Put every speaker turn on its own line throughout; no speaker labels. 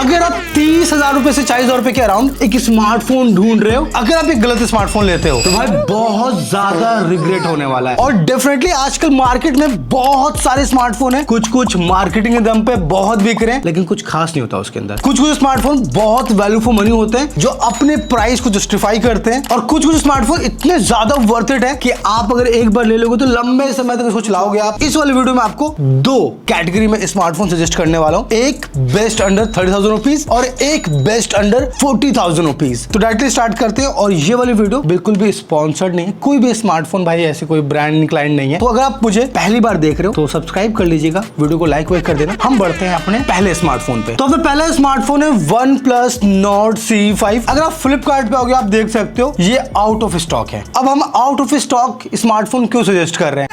अगर आप 30,000 रुपए से 40,000 रुपए के अराउंड एक स्मार्टफोन ढूंढ रहे हो, अगर आप एक गलत स्मार्टफोन लेते हो तो भाई बहुत ज्यादा रिग्रेट होने वाला है। और डेफिनेटली आजकल मार्केट में बहुत सारे स्मार्टफोन है, कुछ मार्केटिंग के दम पे बहुत बिक रहे हैं, लेकिन कुछ खास नहीं होता उसके अंदर। कुछ स्मार्टफोन बहुत वैल्यू फॉर मनी होते हैं जो अपने प्राइस को जस्टिफाई करते हैं, और कुछ स्मार्टफोन इतने ज्यादा वर्थ इट है कि आप अगर एक बार ले लोगे तो लंबे समय तक इसको चलाओगे आप। इस वाले वीडियो में आपको दो कैटेगरी में स्मार्टफोन सजेस्ट करने वाला हूं, एक बेस्ट अंडर 30,000 रुपीज और एक बेस्ट अंडर 40,000 रुपीज। तो डायरेक्टली स्टार्ट करते हैं। और ये वाली वीडियो बिल्कुल भी स्पॉन्सर्ड नहीं है, कोई भी स्मार्टफोन भाई ऐसे कोई ब्रांड क्लाइंट नहीं है। तो अगर आप मुझे पहली बार देख रहे हो तो सब्सक्राइब कर लीजिएगा, वीडियो को लाइक वाइक कर देना। हम बढ़ते हैं अपने पहले स्मार्टफोन पे। तो फिर पहला स्मार्टफोन है OnePlus Nord CE5। अगर आप फ्लिपकार्ट पे आओगे आप देख सकते हो ये आउट ऑफ स्टॉक है। अब हम आउट ऑफ स्टॉक स्मार्टफोन क्यों सजेस्ट कर रहे हैं?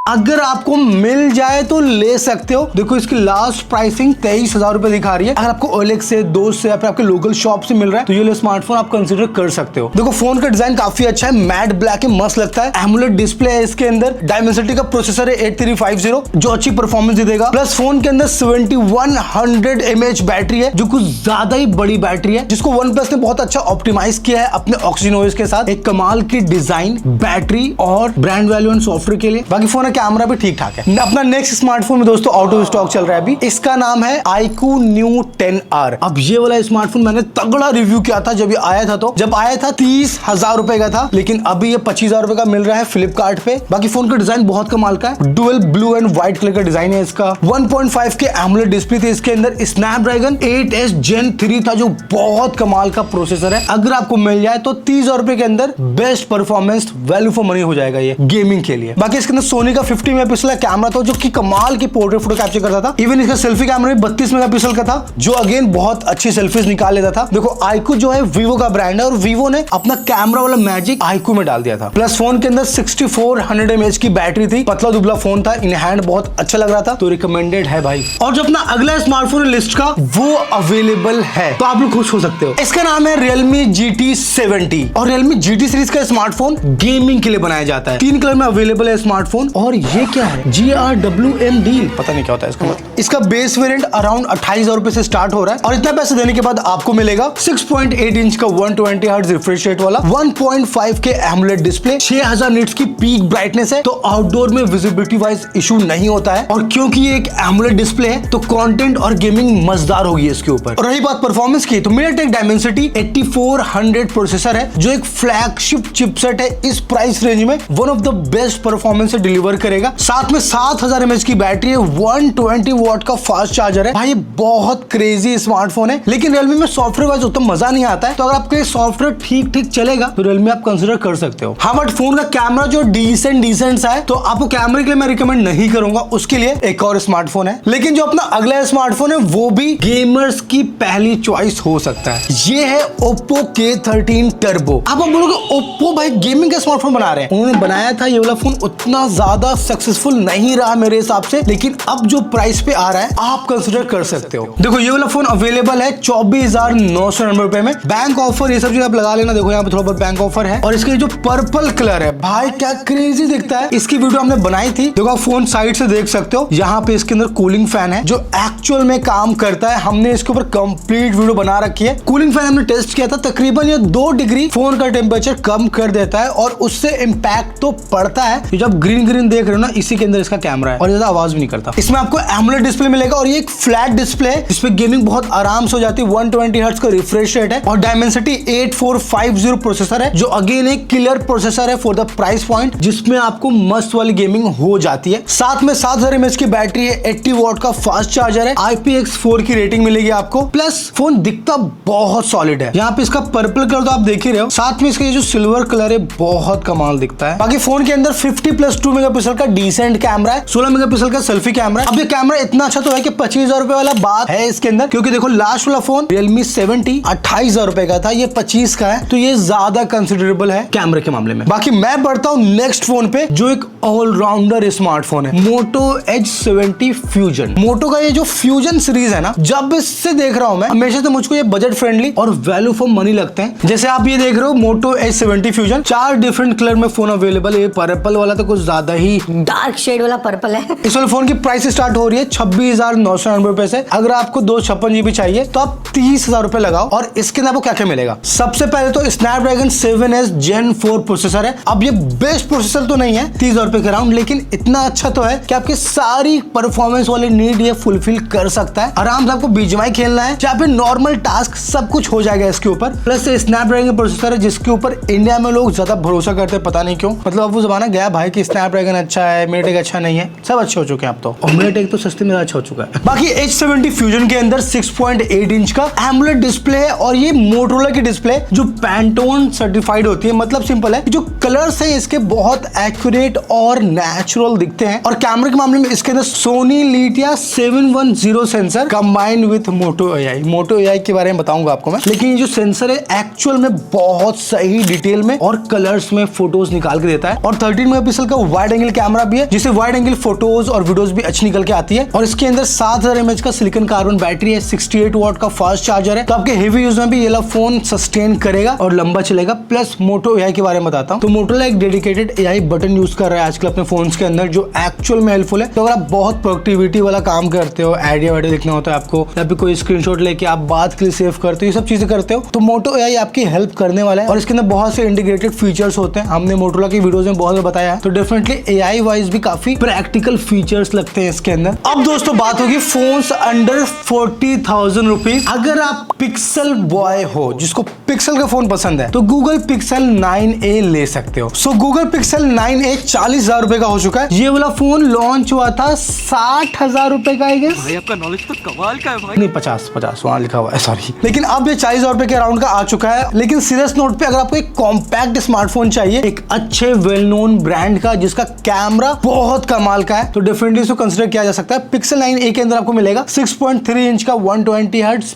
अगर आपको मिल जाए तो ले सकते हो। देखो इसकी लास्ट प्राइसिंग 23,000 रुपए दिखा रही है। अगर आपको OLX से, दोस्त से या फिर आपके लोकल शॉप से मिल रहा है तो ये स्मार्टफोन आप कंसीडर कर सकते हो। देखो फोन का डिजाइन काफी अच्छा है, मैट ब्लैक है, मस्त लगता है। एमोलेड डिस्प्ले है इसके अंदर, डायमेंसिटी का प्रोसेसर है 8350 जो अच्छी परफॉर्मेंस देगा। प्लस फोन के अंदर 7100 mAh बैटरी है जो कुछ ज्यादा ही बड़ी बैटरी है, जिसको OnePlus ने बहुत अच्छा ऑप्टिमाइज किया है अपने Oxygen OS के साथ। एक कमाल की डिजाइन, बैटरी और ब्रांड वैल्यू एंड सॉफ्टवेयर के लिए। बाकी फोन कैमरा भी ठीक ठाक है। अपना नेक्स्ट स्मार्टफोन में दोस्तों आउट ऑफ स्टॉक चल रहा है अभी, इसका नाम है iQOO Neo 10R। अब ये वाला स्मार्टफोन मैंने तगड़ा रिव्यू किया था जब ये आया था। तो जब आया था 30,000 रुपए का था, लेकिन अभी ये 25,000 रुपए का मिल रहा है फ्लिपकार्ट पे। बाकी फोन का डिजाइन बहुत कमाल का है, dual blue and white colour का डिजाइन है इसका। 1.5 के एमोलेड डिस्प्ले थे इसके अंदर, स्नैपड्रैगन 8S Gen 3 था जो बहुत कमाल का प्रोसेसर है। अगर आपको मिल जाए तो 30,000 रुपए के अंदर best performance value for money हो जाएगा ये गेमिंग के लिए। बाकी इसके अंदर सोनी का 50 मेगापिक्सल कैमरा था जो कि कमाल की पोर्ट्रेट फोटो कैप्चर करता था। इवन इसका सेल्फी कैमरा भी 32 मेगापिक्सल का था जो अगेन बहुत अच्छी सेल्फीज निकाल लेता था। देखो iQOO जो है वीवो का ब्रांड है और वीवो ने अपना कैमरा वाला मैजिक iQOO में डाल दिया था। प्लस फोन के अंदर 6400 mAh की बैटरी थी, पतला दुबला फोन था, इन हैंड बहुत अच्छा लग रहा था, तो रिकमेंडेड है भाई। और जो अपना अगला स्मार्टफोन लिस्ट का वो अवेलेबल है तो आप लोग खुश हो सकते हो। इसका नाम है Realme GT 70 और Realme GT सीरीज का स्मार्टफोन गेमिंग के लिए बनाया जाता है। 3 कलर में अवेलेबल है स्मार्टफोन। और ये क्या है? GRWM डील, पता नहीं क्या होता है इसका मतलब। इसका बेस वेरिएंट अराउंड 28,000 रुपए से स्टार्ट हो रहा है और इतना पैसे देने के बाद आपको मिलेगा 6.8 इंच का 120 हर्ट्ज रिफ्रेश रेट वाला, 1.5 के एमोलेड डिस्प्ले, 6000 निट्स की पीक ब्राइटनेस है, तो आउटडोर में विजिबिलिटी वाइज इशू नहीं होता है। और क्योंकि ये एक एमोलेड डिस्प्ले है तो कंटेंट और गेमिंग मजेदार होगी इसके ऊपर। और रही बात परफॉर्मेंस की तो MediaTek Dimensity 8400 प्रोसेसर है जो एक फ्लैगशिप चिपसेट है। इस प्राइस रेंज में one of the best performance deliver करेगा। साथ में 7000 mAh की बैटरी है, 120 वॉट का फास्ट चार्जर है। भाई बहुत क्रेजी स्मार्टफोन है, लेकिन Realme में सॉफ्टवेयर वाइज उतना मजा नहीं आता है। तो अगर आपके सॉफ्टवेयर ठीक ठीक चलेगा तो Realme आप कंसीडर कर सकते हो। हाँ बट फोन का कैमरा जो डिसेंट सा है तो आपको कैमरे के लिए मैं रिकमेंड नहीं करूंगा, उसके लिए एक और स्मार्टफोन है। लेकिन जो अपना अगला स्मार्टफोन है वो भी गेमर्स की पहली चॉइस हो सकता है। ये है Oppo K13 Turbo। आप बोलोगे Oppo भाई गेमिंग का स्मार्टफोन बना रहे हैं, उन्होंने बनाया था ये वाला फोन उतना ज्यादा सक्सेसफुल नहीं रहा मेरे हिसाब से, लेकिन अब जो प्राइस पे आ रहा है आप कंसीडर कर सकते हो। देखो ये वाला फोन अवेलेबल है 24,990 रुपए में। बैंक ऑफर ये सब चीज आप लगा लेना। देखो यहाँ पे थोड़ा बहुत बैंक ऑफर है। और इसके जो पर्पल कलर है भाई क्या क्रेजी दिखता है। इसकी वीडियो हमने बनाई थी, देखो आप फोन साइड से देख सकते हो। यहाँ पे इसके अंदर कूलिंग फैन है जो एक्चुअल में काम करता है। हमने इसके ऊपर कंप्लीट वीडियो बना रखी है। कूलिंग फैन हमने टेस्ट किया था, तकरीबन ये 2 डिग्री फोन का टेम्परेचर कम कर देता है और उससे इम्पैक्ट तो पड़ता है। जब ग्रीन देख रहे हो ना, इसी के अंदर इसका कैमरा है और ज्यादा आवाज भी नहीं करता। इसमें आपको एमोलेड डिस्प्ले मिलेगा और ये एक फ्लैट डिस्प्ले है जिसपे गेमिंग बहुत आराम से हो जाती है। 120 हर्ट्ज का रिफ्रेश रेट है और डायमेंसिटी 8450 प्रोसेसर है जो अगेन एक किलर प्रोसेसर है फॉर द प्राइस पॉइंट, जिसमें आपको मस्त वाली गेमिंग हो जाती है। साथ में 7000 mAh की बैटरी है, 80 वॉट का फास्ट चार्जर है, IPX4 की रेटिंग मिलेगी आपको। प्लस फोन दिखता बहुत सॉलिड है। यहाँ पे इसका पर्पल कलर तो आप देख ही रहे हो, साथ में इसका ये जो सिल्वर कलर है बहुत कमाल दिखता है। बाकी फोन के अंदर 50+2 मेगापिक्सल का डिसेंट कैमरा है, 16 मेगापिक्सल का सेल्फी कैमरा है। अब ये कैमरा इतना अच्छा तो है कि 25,000 रुपए वाला बात है इसके अंदर, क्योंकि देखो लास्ट वाला फोन Realme 70 28,000 रुपए का था, ये 25 का है, तो ये ज्यादा कंसिडरेबल है कैमरे के मामले में। बाकी मैं बढ़ता हूँ नेक्स्ट फोन पे जो एक ऑलराउंडर स्मार्टफोन है, Moto Edge 70 Fusion। Moto का ये जो Fusion सीरीज है ना, जब इससे देख रहा हूँ मैं हमेशा से मुझको ये बजट फ्रेंडली और वैल्यू फॉर मनी लगते हैं। जैसे आप ये देख रहे हो Moto Edge 70 Fusion, 4 different colour में फोन अवेलेबल है। पर्पल वाला तो कुछ ज्यादा ही
डार्क शेड वाला पर्पल है।
इस वाले फोन की प्राइस स्टार्ट हो रही है 26,999 रुपए से। अगर आपको 256 GB चाहिए तो आप 30,000 रुपए लगाओ। और इसके अंदर आपको क्या क्या मिलेगा? सबसे पहले तो स्नैपड्रैगन 7S Gen 4 प्रोसेसर है। अब ये बेस्ट प्रोसेसर तो नहीं है 30,000 रुपए के अराउंड, लेकिन इतना अच्छा तो है कि आपकी सारी परफॉर्मेंस वाली नीड ये फुलफिल कर सकता है। आराम से आपको बीजीएमआई खेलना है, जहाँ पे नॉर्मल टास्क सब कुछ हो जाएगा इसके ऊपर। प्लस स्नैपड्रैगन प्रोसेसर है जिसके ऊपर इंडिया में लोग ज्यादा भरोसा करते हैं, पता नहीं क्यों। मतलब अब वो जमाना गया भाई कि स्नैपड्रैगन अच्छा है, मीडियाटेक अच्छा नहीं है, सब अच्छे हो चुके हैं अब तो। और मीडियाटेक तो सस्ते में अच्छा हो चुका है। बाकी H70 फ्यूजन के अंदर 6.8 इंच का एमोलेड डिस्प्ले है और ये मोटोरोला की डिस्प्ले जो पैंटोन सर्टिफाइड होती है। मतलब सिंपल है, जो कलर्स है इसके बहुत एक्यूरेट और नेचुरल दिखते हैं। और कैमरे के मामले में इसके अंदर Sony Lytia 710 sensor combined with Moto AI. Moto AI के बारे में बताऊंगा आपको मैं, लेकिन ये जो सेंसर है एक्चुअल में बहुत सही डिटेल में और कलर्स में फोटोज निकाल के देता है। और 13 मेगापिक्सल का वाइड एंगल कैमरा भी है, जिससे वाइड एंगल फोटोज और वीडियोस भी अच्छी निकल के आती है। और इसके अंदर 7000 mAh का सिलिकॉन कार्बन बैटरी है, 68 वाट का फास्ट चार्जर है, तो आपके हेवी यूज में भी ये वाला फोन सस्टेन करेगा और लंबा चलेगा। प्लस मोटो एआई के बारे में बताता हूँ, तो मोटोरोला एक डेडिकेटेड एआई बटन यूज कर रहा है आजकल अपने फोन्स के अंदर, जो एक्चुअल में हेल्पफुल है। तो अगर आप बहुत प्रोडक्टिविटी वाला काम करते हो, आइडिया वाइडिया लिखना होता है आपको, या फिर कोई स्क्रीनशॉट लेके आप बात के लिए सेव करते हो, ये सब चीजें करते हो, तो मोटो एआई आपकी हेल्प करने वाला है। और इसके अंदर बहुत से इंटीग्रेटेड फीचर्स होते हैं, हमने मोटोरोला की वीडियोस में बहुत बताया है। तो डेफिनेटली एआई वाइज भी काफी प्रैक्टिकल फीचर्स लगते हैं इसके अंदर। अब दोस्तों बात होगी फोन्स अंडर 40,000 रुपीज। अगर आप पिक्सल बॉय हो जिसको पिक्सल का फोन पसंद है, तो गूगल पिक्सल 9a ले सकते हो। सो गूगल पिक्सल 9a 40,000 रुपए का हो चुका है। ये वाला फोन लॉन्च हुआ था 60,000 रुपए का, आई गेस।
भाई आपका नॉलेज तो कमाल का है भाई।
नहीं 50 वहां लिखा हुआ है, सॉरी। लेकिन अब ये 40,000 रुपए के अराउंड का आ चुका है। लेकिन सीरियस नोट पे अगर आपको एक कॉम्पैक्ट स्मार्टफोन चाहिए, एक अच्छे वेल नोन ब्रांड का जिसका कैमरा बहुत कमाल का है, तो डेफिनेटली इसको कंसीडर किया जा सकता है। पिक्सल 9a के अंदर आपको मिलेगा 6.3 इंच का 120 हर्ट्ज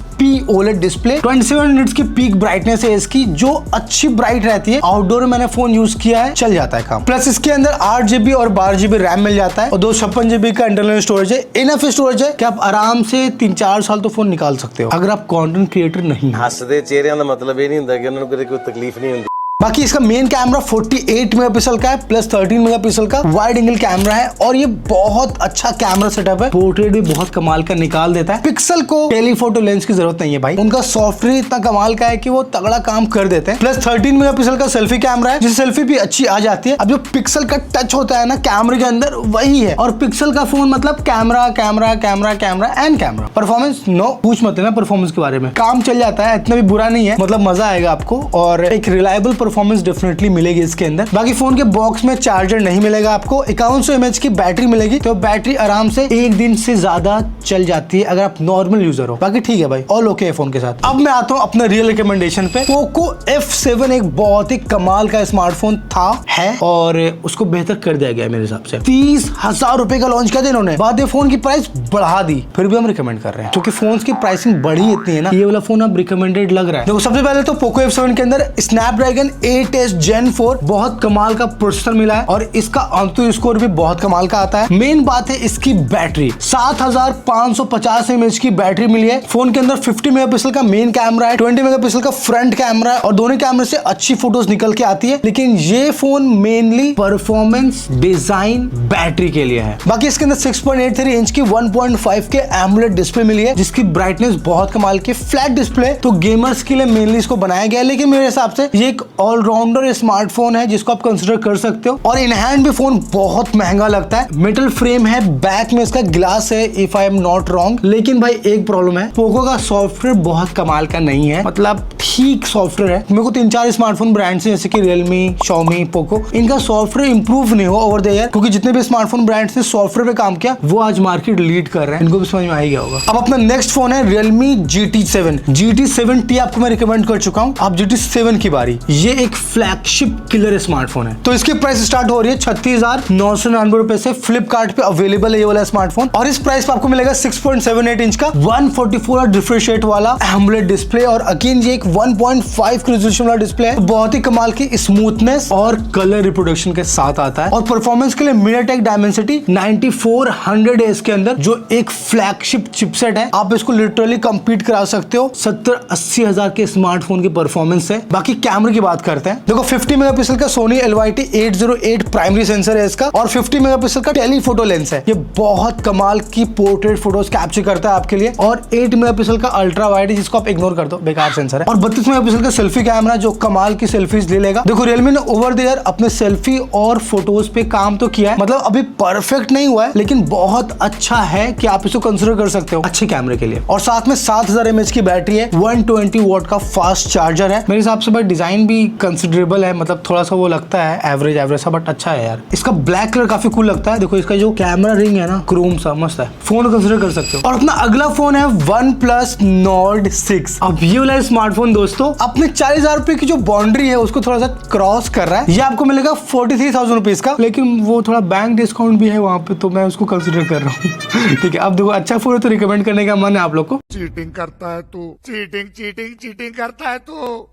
OLED डिस्प्ले, 27 निट्स की पीक ब्राइटनेस है इसकी, जो अच्छी ब्राइट रहती है। आउटडोर में मैंने फोन यूज किया है, चल जाता है काम। प्लस इसके अंदर 8 GB और 12 GB रैम मिल जाता है और 256 GB का इंटरनल स्टोरेज है। इनफ स्टोरेज है कि आप आराम से 3-4 साल तो फोन निकाल सकते हो अगर आप कंटेंट क्रिएटर नहीं हो।
हसदे चेहरिਆਂ ਦਾ मतलब ਇਹ ਨਹੀਂ ਹੁੰਦਾ कि ਉਹਨਾਂ ਨੂੰ कोई तकलीफ नहीं होती।
बाकी इसका मेन कैमरा 48 मेगापिक्सल का है, प्लस 13 मेगापिक्सल का वाइड एंगल कैमरा है और ये बहुत अच्छा कैमरा सेटअप है। पोर्ट्रेट भी बहुत कमाल का निकाल देता है। पिक्सल को टेलीफोटो लेंस की जरूरत नहीं है भाई, उनका सॉफ्टवेयर इतना कमाल का है कि वो तगड़ा काम कर देते हैं। प्लस 13 मेगापिक्सल का सेल्फी कैमरा है, जिससे सेल्फी भी अच्छी आ जाती है। अब जो पिक्सल का टच होता है ना कैमरे के अंदर, वही है। और पिक्सल का फोन मतलब camera camera camera camera and camera. Performance नो पूछ मत लेना परफॉर्मेंस के बारे में, काम चल जाता है, इतना भी बुरा नहीं है, मतलब मजा आएगा आपको और एक रिलायबल परफॉर्मेंस डेफिनेटली मिलेगी इसके अंदर। बाकी फोन के बॉक्स में चार्जर नहीं मिलेगा आपको। 5100 mAh की बैटरी मिलेगी, तो बैटरी आराम से एक दिन से ज्यादा चल जाती है अगर आप नॉर्मल यूजर हो। बाकी ठीक है भाई, ऑल ओके है फोन के साथ। अब मैं आता हूँ अपने रियल रिकमेंडेशन पे। पोको F7 एक बहुत ही कमाल का स्मार्टफोन था, है और उसको बेहतर कर दिया गया मेरे हिसाब से। 30,000 रुपए का लॉन्च किया था इन्होंने, बाद में फोन की प्राइस बढ़ा दी, फिर भी हम रिकमेंड कर रहे हैं क्योंकि फोन की प्राइसिंग बढ़ी इतनी है ना, ये वाला फोन अब रिकमेंडेड लग रहा है। देखो सबसे पहले तो पोको F7 के अंदर स्नैपड्रैगन 8S Gen 4 बहुत कमाल का प्रोसेसर मिला है और इसका AnTuTu स्कोर भी बहुत कमाल का आता है। मेन बात है इसकी बैटरी, 7550 mAh की बैटरी मिली है। फोन के अंदर 50 मेगापिक्सल का मेन कैमरा है, 20 मेगापिक्सल का फ्रंट कैमरा है और दोनों कैमरे से अच्छी फोटोज निकल के आती है। लेकिन ये phone mainly performance, design, battery के लिए है। बाकी इसके अंदर 6.83 इंच की 1.5 के एमोलेड डिस्प्ले मिली है, जिसकी ब्राइटनेस बहुत कमाल की, फ्लैट डिस्प्ले, तो गेमर्स के लिए मेनली इसको बनाया गया है। लेकिन मेरे हिसाब से ये एक ऑलराउंडर स्मार्टफोन है जिसको आप कंसीडर कर सकते हो। और इन हैंड भी फोन बहुत महंगा लगता है। मेटल फ्रेम है, बैक में इसका ग्लास है if I am not wrong. लेकिन भाई एक प्रॉब्लम है, पोको का सॉफ्टवेयर बहुत कमाल का नहीं है, मतलब ठीक सॉफ्टवेयर है। मेरे को 3-4 स्मार्टफोन ब्रांड्स हैं जैसे कि रियलमी, Xiaomi, पोको, इनका सॉफ्टवेयर इंप्रूव नहीं हुआ ओवर द ईयर, क्योंकि जितने भी स्मार्टफोन ब्रांड्स ने सॉफ्टवेयर पे काम किया वो आज मार्केट लीड कर रहे हैं। इनको भी समझ में आ ही गया होगा। अब अपना नेक्स्ट फोन है Realme GT7। GT7T आपको मैं रिकमेंड कर चुका हूँ, अब GT7 की बारी। ये एक फ्लैगशिप किलर स्मार्टफोन है, तो इसकी प्राइस स्टार्ट हो रही है 36,999 रुपए से। फ्लिपकार्ट पे अवेलेबल है ये वाला स्मार्टफोन और इस प्राइस पे आपको मिलेगा 6.78 इंच का 144 रिफ्रेश रेट वाला एमोलेड डिस्प्ले और अगेन ये एक 1.5 रेजोल्यूशन वाला डिस्प्ले है। बहुत ही कमाल की स्मूथनेस और कलर रिप्रोडक्शन के साथ आता है। और परफॉर्मेंस के लिए MediaTek Dimensity 9400 है इसके अंदर, जो एक फ्लैगशिप चिपसेट है। आप इसको लिटरली कंपीट करा सकते हो 70-80 हजार के स्मार्टफोन की परफॉर्मेंस से। बाकी कैमरे की बात करते हैं। देखो 50 मेगापिक्सल का सोनी LYT 808 प्राइमरी सेंसर है इसका और 50 मेगापिक्सल का टेलीफोटो लेंस है। ये बहुत कमाल की पोर्ट्रेट फोटोज कैप्चर करता है आपके लिए। और 8 मेगापिक्सल का अल्ट्रा वाइड है जिसको आप इग्नोर कर दो, बेकार सेंसर है। और 32 मेगापिक्सल का सेल्फी कैमरा जो कमाल की सेल्फीज ले लेगा। देखो रियलमी ने ओवर द ईयर अपने सेल्फी और फोटोज पे काम तो किया है, मतलब अभी परफेक्ट नहीं हुआ है लेकिन बहुत अच्छा है कि आप इसको कंसिडर कर सकते हो अच्छे कैमरे के लिए। और साथ में 7000 mAh की बैटरी है, 120 वॉट का फास्ट चार्जर है। मेरे हिसाब से भाई डिजाइन भी कंसिडरेबल है, मतलब थोड़ा सा वो लगता है एवरेज सा, बट अच्छा है यार। इसका ब्लैक कलर काफी कूल लगता है। देखो इसका जो कैमरा रिंग है ना, क्रोम सा मस्त है, फोन कंसिडर कर सकते हो। और अपना अगला फोन है OnePlus Nord 6। अब ये वाला स्मार्टफोन दोस्तों अपने 40,000 रुपए की जो बाउंड्री है उसको थोड़ा सा क्रॉस कर रहा है। ये आपको मिलेगा 43,000 रुपीज का, लेकिन वो थोड़ा बैंक डिस्काउंट भी है वहां पे, तो मैं उसको कंसिडर कर रहा हूँ। ठीक है, अब देखो अच्छा फोन है तो रिकमेंड करने का मन है आप लोग को।
चीटिंग करता है तू, चीटिंग करता है तू।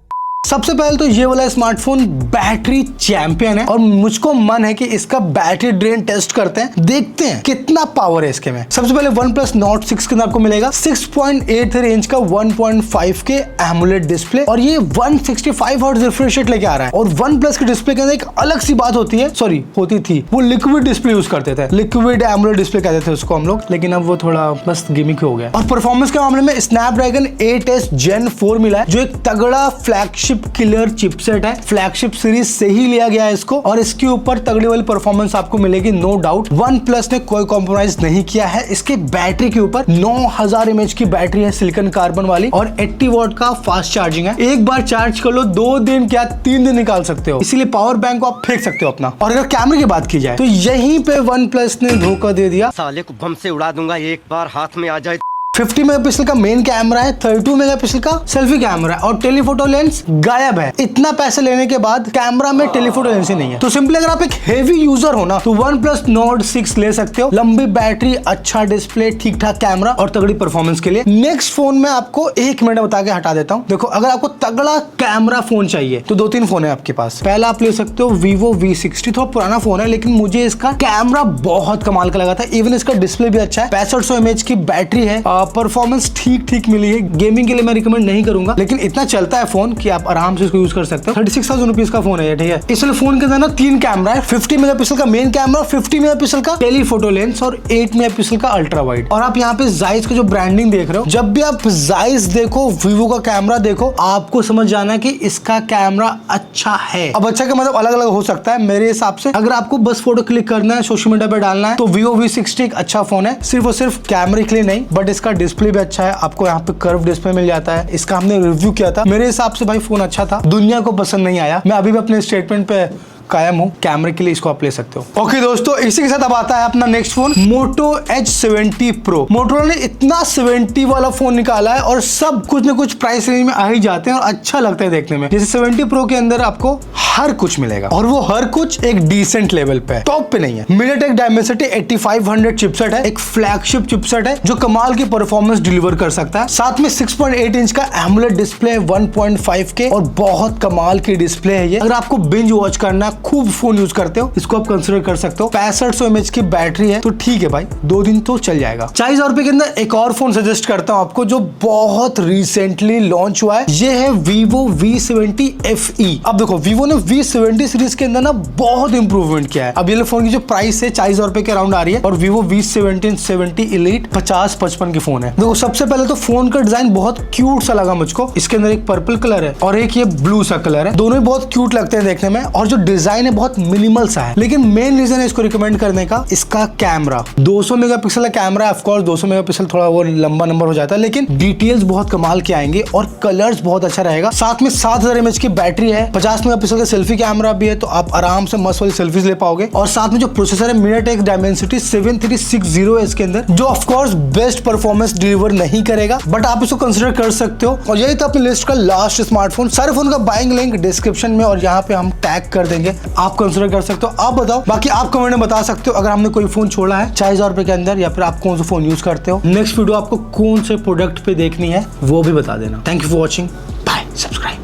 सबसे पहले तो ये वाला स्मार्टफोन बैटरी चैंपियन है और मुझको मन है कि इसका बैटरी ड्रेन टेस्ट करते हैं, देखते हैं कितना पावर है इसके में। सबसे पहले OnePlus Nord 6 के अंदर आपको मिलेगा 6.83 इंच का 1.5 के AMOLED डिस्प्ले और ये 165 हर्ट्ज रिफ्रेश रेट लेके आ रहा है। और OnePlus के डिस्प्ले के अंदर एक अलग सी बात होती है, सॉरी होती थी, वो लिक्विड डिस्प्ले यूज करते थे, लिक्विड AMOLED डिस्प्ले कहते थे उसको हम लोग, लेकिन अब वो थोड़ा बस गिमिक हो गया। और परफॉर्मेंस के मामले में Snapdragon 8s Gen 4 मिला है जो एक तगड़ा फ्लैगशिप किलर चिपसेट है, फ्लैगशिप सीरीज से ही लिया गया है इसको और इसके ऊपर तगड़ी वाली परफॉर्मेंस आपको मिलेगी नो डाउट। OnePlus ने कोई कॉम्प्रोमाइज नहीं किया है इसके बैटरी के ऊपर। 9000 mAh की बैटरी है सिलिकॉन कार्बन वाली और 80 वॉट का फास्ट चार्जिंग है। एक बार चार्ज कर लो 2 दिन क्या 3 दिन निकाल सकते हो, इसीलिए पावर बैंक को आप फेंक सकते हो अपना। और अगर कैमरे की बात की जाए तो यहीं पे OnePlus ने धोखा दे दिया।
साले को बम से उड़ा दूंगा एक बार हाथ में आ जाए।
50 मेगापिक्सल का मेन कैमरा है, 32 मेगापिक्सल का सेल्फी कैमरा है और टेलीफोटो लेंस गायब है। इतना पैसे लेने के बाद कैमरा में टेलीफोटो लेंस ही नहीं है। तो सिंपली अगर आप एक हेवी यूजर हो ना तो OnePlus Nord 6 ले सकते हो। लंबी बैटरी, अच्छा डिस्प्ले, ठीक ठाक कैमरा और तगड़ी परफॉर्मेंस के लिए। नेक्स्ट फोन में आपको 1 मिनट बता के हटा देता हूँ। देखो अगर आपको तगड़ा कैमरा फोन चाहिए तो 2-3 फोन है आपके पास। पहला आप ले सकते हो Vivo V60, थोड़ा पुराना फोन है लेकिन मुझे इसका कैमरा बहुत कमाल का लगा था। इवन इसका डिस्प्ले भी अच्छा है, 6500 mAh की बैटरी है, परफॉर्मेंस ठीक मिली है। गेमिंग के लिए मैं रिकमेंड नहीं करूंगा लेकिन इतना चलता है फोन कि आप आराम से इसको यूज कर सकते हो। 36,000 रुपीज का फोन है ये, ठीक है। इस वाले फोन के अंदर ना 3 कैमरा है, 50 मेगापिक्सल का मेन कैमरा, 50 मेगापिक्सल का टेलीफोटो लेंस और 8 मेगापिक्सल का अल्ट्रा वाइड। और आप यहाँ पे Zeiss का जो ब्रांडिंग देख रहे हो, जब भी आप Zeiss देखो, Vivo का कैमरा देखो, आपको समझ जाना कि इसका कैमरा अच्छा है। अब अच्छा का मतलब अलग अलग हो सकता है। मेरे हिसाब से अगर आपको बस फोटो क्लिक करना है, सोशल मीडिया पे डालना है तो Vivo V60 एक अच्छा फोन है, सिर्फ और सिर्फ कैमरे के लिए नहीं, बट इसका डिस्प्ले भी अच्छा है। आपको यहाँ पे कर्व डिस्प्ले मिल जाता है। इसका हमने रिव्यू किया था, मेरे हिसाब से भाई फोन अच्छा था, दुनिया को पसंद नहीं आया। मैं अभी भी अपने स्टेटमेंट पे कायम हूँ, कैमरे के लिए इसको आप ले सकते हो। ओके दोस्तों, इसी के साथ अब आता है अपना next phone Moto H70 Pro। Motorola ने इतना 70 वाला फोन निकाला है और सब कुछ ना कुछ प्राइस रेंज में आ ही जाते हैं और अच्छा लगता है देखने में। जैसे 70 Pro के अंदर आपको हर कुछ मिलेगा और वो हर कुछ एक डिसेंट लेवल पे है, टॉप पे नहीं है। MediaTek Dimensity 8500 चिपसेट है, एक फ्लैगशिप चिपसेट है जो कमाल की परफॉर्मेंस डिलीवर कर सकता है। साथ में 6.8 इंच का AMOLED डिस्प्ले, 1.5 के और बहुत कमाल की डिस्प्ले है ये। अगर आपको बिंज वॉच करना, खूब फोन यूज करते हो, इसको आप कंसिडर कर सकते हो। 6500 mAh की बैटरी है तो ठीक है भाई, 2 दिन तो चल जाएगा। 40,000 रुपए के अंदर एक और फोन सजेस्ट करता हूं आपको जो बहुत रिसेंटली लॉन्च हुआ है, ये है Vivo V70 FE। अब देखो Vivo ने V70 सीरीज के अंदर ना बहुत इंप्रूवमेंट किया है। अब ये फोन की जो प्राइस है 40,000 रुपए के अराउंड आ रही है और Vivo V70 Elite 50-55 की फोन है। देखो सबसे पहले तो फोन का डिजाइन बहुत क्यूट सा लगा मुझको। इसके अंदर एक पर्पल कलर है और एक ये ब्लू सा कलर है, दोनों ही बहुत क्यूट लगते हैं देखने में और जो डिजाइन है बहुत मिनिमल सा है। लेकिन मेन रीजन है इसको रिकमेंड करने का, इसका कैमरा 200 मेगापिक्सल का कैमरा है। ऑफ कोर्स 200 मेगापिक्सल थोड़ा वो लंबा नंबर हो जाता है, लेकिन डिटेल्स बहुत कमाल के आएंगे और कलर्स बहुत अच्छा रहेगा। साथ में 7000 mAh की बैटरी है, 50 मेगापिक्सल का सेल्फी कैमरा भी है, तो आप आराम से मस्त वाली सेल्फीज ले पाओगे। और साथ में जो प्रोसेसर है MediaTek Dimensity 7360 है इसके अंदर, जो of course best performance deliver नहीं करेगा, बट आप इसको कंसिडर कर सकते हो। और यही था अपनी लिस्ट का लास्ट स्मार्टफोन। सारे फोन का बाइंग लिंक डिस्क्रिप्शन में और यहाँ पे हम टैग कर देंगे, आप कंसिडर कर सकते हो। आप बताओ, बाकी आप कमेंट में बता सकते हो अगर हमने कोई फोन छोड़ा है 40,000 रुपए के अंदर, या फिर आप कौन सा फोन यूज करते हो। नेक्स्ट वीडियो आपको कौन से प्रोडक्ट पे देखनी है वो भी बता देना। Thank you for watching, bye, subscribe.